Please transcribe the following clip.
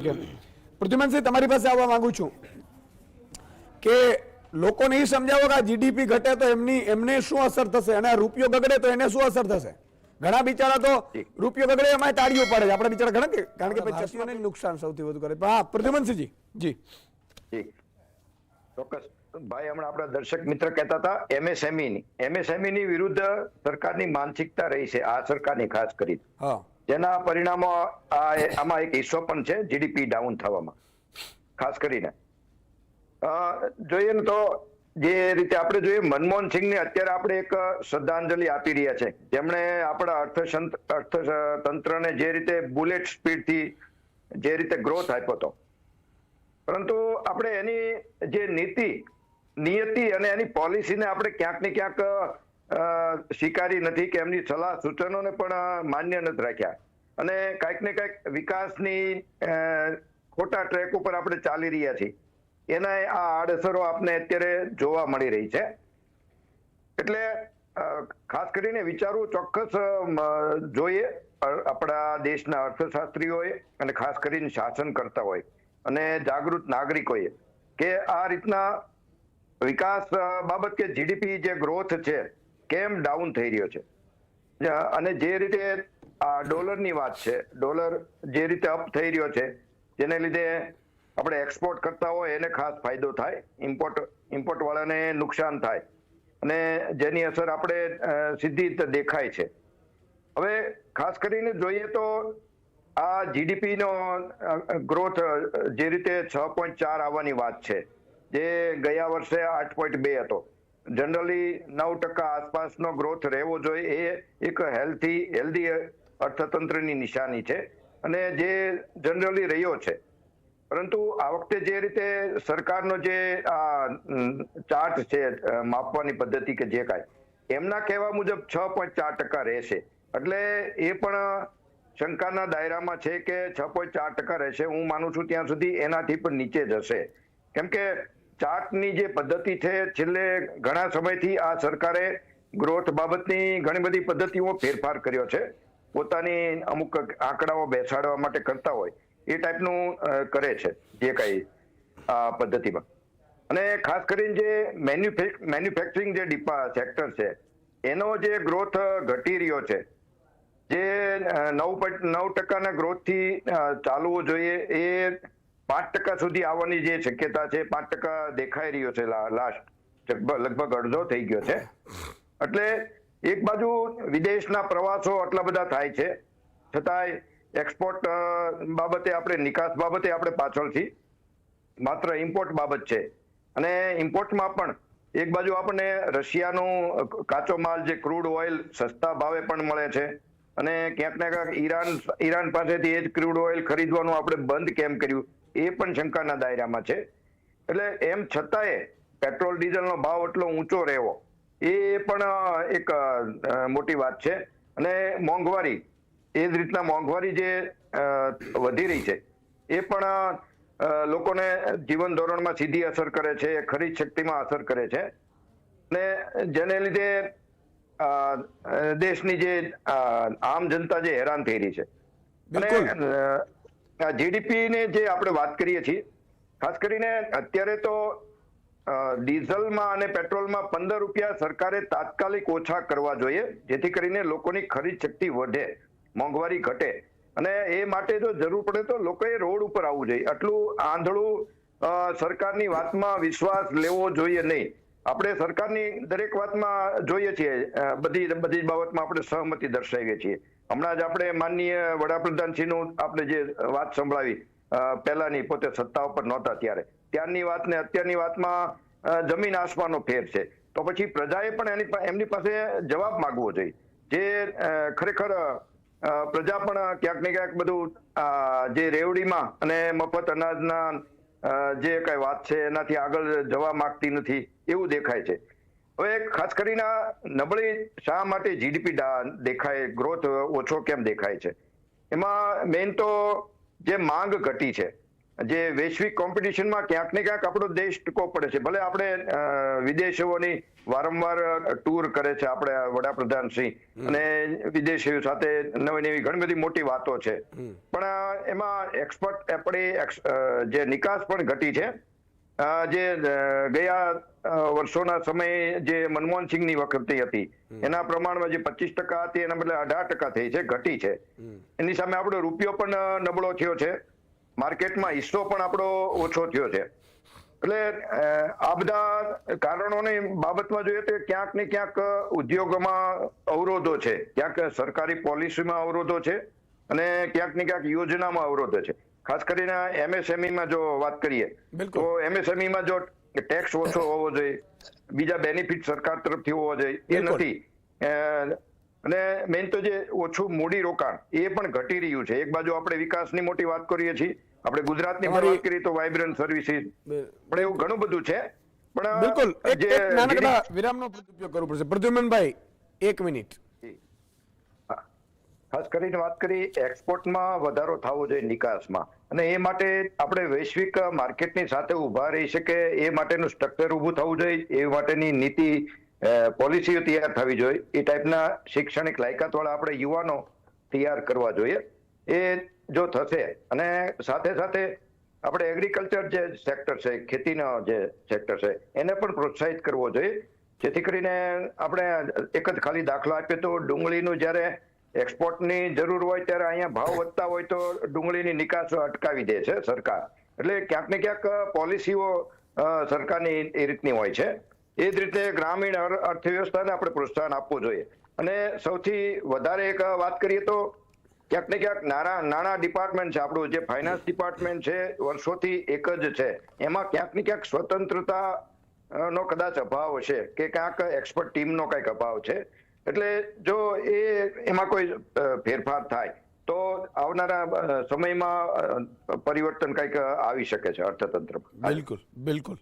પ્રદ્યુમનસિંહ, તમારી પાસે આવવા માંગુ છું કે લોકોને એ સમજાવો કે આ જીડીપી ઘટે તો એમને શું અસર થશે અને રૂપિયો બગડે તો એને શું અસર થશે. ઘણા બિચારા તો રૂપિયો બગડે એમાં તાળીઓ પડે છે, આપણા બિચારા ઘણા, કારણ કે ચશ્માને નુકસાન સૌથી વધુ કરે. હા પ્રદ્યુમનસિંહજી. જી ચોક્કસ ભાઈ, હમણાં આપણા દર્શક મિત્ર કહેતા હતા એમએસએમઈ ની વિરુદ્ધ સરકારની માનસિકતા રહી છે, આ સરકારની ખાસ કરી, જેના પરિણામો આમાં એક હિસ્સો પણ છે જીડીપી ડાઉન થવામાં. ખાસ કરીને જોઈએ ને તો જે રીતે આપણે જોઈએ, મનમોહન સિંહને અત્યારે આપણે એક શ્રદ્ધાંજલિ આપી રહ્યા છે, જેમણે આપણા અર્થતંત્રને જે રીતે બુલેટ સ્પીડથી જે રીતે ગ્રોથ આપ્યો હતો, પરંતુ આપણે એની જે નિયતિ અને એની પોલિસીને આપણે ક્યાંક ને ક્યાંક સ્વીકારી નથી, કે એમની સલાહ સૂચનોને પણ માન્ય નથી રાખ્યા, અને કાંઈક ને કાંઈક વિકાસની ખોટા ટ્રેક ઉપર આપણે ચાલી રહ્યા છીએ. એના આ આડઅસરો આપને અત્યારે જોવા મળી રહી છે. એટલે ખાસ કરીને વિચારવું ચોક્કસ જોઈએ આપણા દેશના અર્થશાસ્ત્રીઓએ, અને ખાસ કરીને શાસન કરતા હોય અને જાગૃત નાગરિકોએ, કે આ રીતના વિકાસ બાબત કે જીડીપી જે ગ્રોથ છે કેમ ડાઉન થઈ રહ્યો છે, અને જે રીતે આ ડોલરની વાત છે, ડોલર જે રીતે અપ થઈ રહ્યો છે, જેને લીધે આપણે એક્સપોર્ટ કરતા હોય એને ખાસ ફાયદો થાય, ઇમ્પોર્ટ વાળાને નુકસાન થાય, અને જેની અસર આપણે સીધી દેખાય છે. હવે ખાસ કરીને જોઈએ તો આ જીડીપી નો ગ્રોથ જે રીતે 6.4 આવવાની વાત છે, જે ગયા વર્ષે 8.2 હતો. જનરલી 9% આસપાસનો ગ્રોથ રહેવો જોઈએ, એ એક હેલ્ધી અર્થતંત્રની નિશાની છે, અને જે જનરલી રહ્યો છે. પરંતુ આ વખતે જે રીતે સરકારનો જે ચાર્ટ છે, માપવાની પદ્ધતિ કે જે કાંઈ, એમના કહેવા મુજબ 6.4% રહેશે. એટલે એ પણ શંકાના દાયરામાં છે કે 6.4% રહેશે. હું માનું છું ત્યાં સુધી એનાથી પણ નીચે જશે, કેમ કે ચાર્ટની જે પદ્ધતિ છે, છેલ્લે ઘણા સમયથી આ સરકારે ગ્રોથ બાબતની ઘણી બધી પદ્ધતિઓ ફેરફાર કર્યો છે, પોતાની અમુક આંકડાઓ બેસાડવા માટે કરતા હોય એ ટાઈપનું કરે છે જે કાંઈ આ પદ્ધતિમાં. અને ખાસ કરીને જે મેન્યુફેક્ચરિંગ જે સેક્ટર છે, એનો જે ગ્રોથ ઘટી રહ્યો છે, જે 9.9% ગ્રોથથી ચાલવું જોઈએ, એ 5% સુધી આવવાની જે શક્યતા છે, 5% દેખાઈ રહ્યો છે. લાસ્ટ લગભગ અડધો થઈ ગયો છે. એટલે એક બાજુ વિદેશના પ્રવાસો આટલા બધા થાય છે, છતાંય એક્સપોર્ટ બાબતે આપણે, નિકાસ બાબતે આપણે પાછળથી, માત્ર ઇમ્પોર્ટ બાબત છે. અને ઇમ્પોર્ટમાં પણ એક બાજુ આપણને રશિયાનું કાચો માલ જે ક્રૂડ ઓઇલ સસ્તા ભાવે પણ મળે છે, અને ક્યાંક ને ક્યાંક ઈરાન પાસેથી એ જ ક્રૂડ ઓઇલ ખરીદવાનું આપણે બંધ કેમ કર્યું, એ પણ શંકાના દાયરામાં છે. એટલે એમ છતાંય પેટ્રોલ ડીઝલનો ભાવ એટલો ઊંચો રહેવો એ પણ એક મોટી વાત છે. અને મોંઘવારી, એ જ રીતના મોંઘવારી જે વધી રહી છે, એ પણ લોકોને જીવન ધોરણમાં સીધી અસર કરે છે, ખરીદ શક્તિમાં અસર કરે છે, અને જેને લીધે દેશની જે આમ જનતા જે હેરાન થઈ રહી છે. અને જીડીપી ને જે આપણે વાત કરીએ છીએ, ખાસ કરીને અત્યારે તો ડીઝલમાં અને પેટ્રોલમાં 15 રૂપિયા સરકારે તાત્કાલિક ઓછા કરવા જોઈએ, જેથી કરીને લોકોની ખરીદ શક્તિ વધે, મોંઘવારી ઘટે. અને એ માટે જો જરૂર પડે તો લોકોએ રોડ ઉપર આવવું જોઈએ. આટલું આંધળું સરકારની વાતમાં વિશ્વાસ લેવો જોઈએ નહીં. આપણે સરકારની દરેક વાતમાં જોઈએ છીએ, બધી જ બાબતમાં આપણે સહમતિ દર્શાવીએ છીએ. હમણાં જ આપણે માનનીય વડાપ્રધાનશ્રીનું આપણે જે વાત સંભળાવી, પહેલાની, પોતે સત્તા ઉપર નહોતા ત્યારે, ત્યારની વાત ને અત્યારની વાતમાં જમીન આસમાનનો ફેર છે. તો પછી પ્રજાએ પણ એમની પાસે જવાબ માંગવો જોઈએ, જે ખરેખર પ્રજા પણ ક્યાંક ને ક્યાંક બધું જે રેવડીમાં અને મફત અનાજના જે કઈ વાત છે એનાથી આગળ જવા માંગતી નથી એવું દેખાય છે. હવે ખાસ કરીને નબળી શા માટે જીડીપી દેખાય, ગ્રોથ ઓછો કેમ દેખાય છે, એમાં મેઇન તો જે માંગ ઘટી છે, જે વૈશ્વિક કોમ્પિટિશનમાં ક્યાંક ને ક્યાંક આપણો દેશ ટૂંકો પડે છે. ભલે આપણે વિદેશીઓની વારંવાર ટૂર કરે છે આપણે વડાપ્રધાન શ્રી, અને વિદેશીઓ સાથે નવી નવી ઘણી બધી મોટી વાતો છે, પણ એમાં એક્સપોર્ટ આપણી જે નિકાસ પણ ઘટી છે. જે ગયા વર્ષોના સમયે જે મનમોહન સિંહની વખતે હતી એના પ્રમાણમાં જે 25% હતી એના બદલે 18% થઈ છે, ઘટી છે. એની સામે આપણો રૂપિયો પણ નબળો થયો છે, માર્કેટમાં હિસ્સો પણ આપણો ઓછો થયો છે. એટલે આ બધા કારણોની બાબતમાં જોઈએ તો ક્યાંક ને ક્યાંક ઉદ્યોગોમાં અવરોધો છે, ક્યાંક સરકારી પોલિસીમાં અવરોધો છે, અને ક્યાંક ને ક્યાંક યોજનામાં અવરોધો છે. ખાસ કરીને એમએસએમઈમાં જો વાત કરીએ તો એમએસએમઈમાં જો ટેક્સ ઓછો હોવો જોઈએ, બીજા બેનિફિટ સરકાર તરફથી હોવો જોઈએ, એ નથી. અને મેઇન તો જે ઓછું મૂડી રોકાણ એ પણ ઘટી રહ્યું છે. એક બાજુ આપણે વિકાસની મોટી વાત કરીએ છીએ, આપણે ગુજરાતની વાત કરીએ તો વાઇબ્રન્ટ સર્વિસીસ, પણ એવું ઘણું બધું છે. પણ બિલકુલ એક નાનકડા વિરામનો ઉપયોગ કરવો પડશે. પ્રદ્યુમનભાઈ 1 મિનિટ. ખાસ કરીને વાત કરી એક્સપોર્ટમાં વધારો થવો જોઈએ, નિકાસમાં, અને એ માટે આપણે વૈશ્વિક માર્કેટની સાથે ઉભા રહી શકે એ માટેનું સ્ટ્રક્ચર ઊભું થવું જોઈએ, એ માટેની નીતિ પોલિસીઓ તૈયાર થવી જોઈએ. એ ટાઈપના શૈક્ષણિક લાયકાતવાળા આપણે યુવાનો તૈયાર કરવા જોઈએ. એ જો થશે, અને સાથે સાથે આપણે એગ્રીકલ્ચર જે સેક્ટર છે, ખેતીનો જે સેક્ટર છે, એને પણ પ્રોત્સાહિત કરવો જોઈએ, જેથી કરીને આપણે એક જ ખાલી દાખલો આપીએ તો ડુંગળીનું જ્યારે એક્સપોર્ટની જરૂર હોય ત્યારે અહીંયા ભાવ વધતા હોય તો ડુંગળીની નિકાસ અટકાવી દે છે સરકાર. એટલે ક્યાંક ને ક્યાંક પોલિસીઓ સરકારની એ રીતની હોય છે. એ જ રીતે ગ્રામીણ અર્થવ્યવસ્થાને આપણે પ્રોત્સાહન આપવું જોઈએ. અને સૌથી વધારે એક વાત કરીએ તો ક્યાંક ને ક્યાંક નાણાં ડિપાર્ટમેન્ટ છે આપણું, જે ફાઇનાન્સ ડિપાર્ટમેન્ટ છે, વર્ષોથી એક જ છે. એમાં ક્યાંક ને ક્યાંક સ્વતંત્રતા નો કદાચ અભાવ છે, કે ક્યાંક એક્સપર્ટ ટીમનો કંઈક અભાવ છે. એટલે જો એમાં કોઈ ફેરફાર થાય તો આવનારા સમયમાં પરિવર્તન કંઈક આવી શકે છે અર્થતંત્રમાં. બિલકુલ બિલકુલ.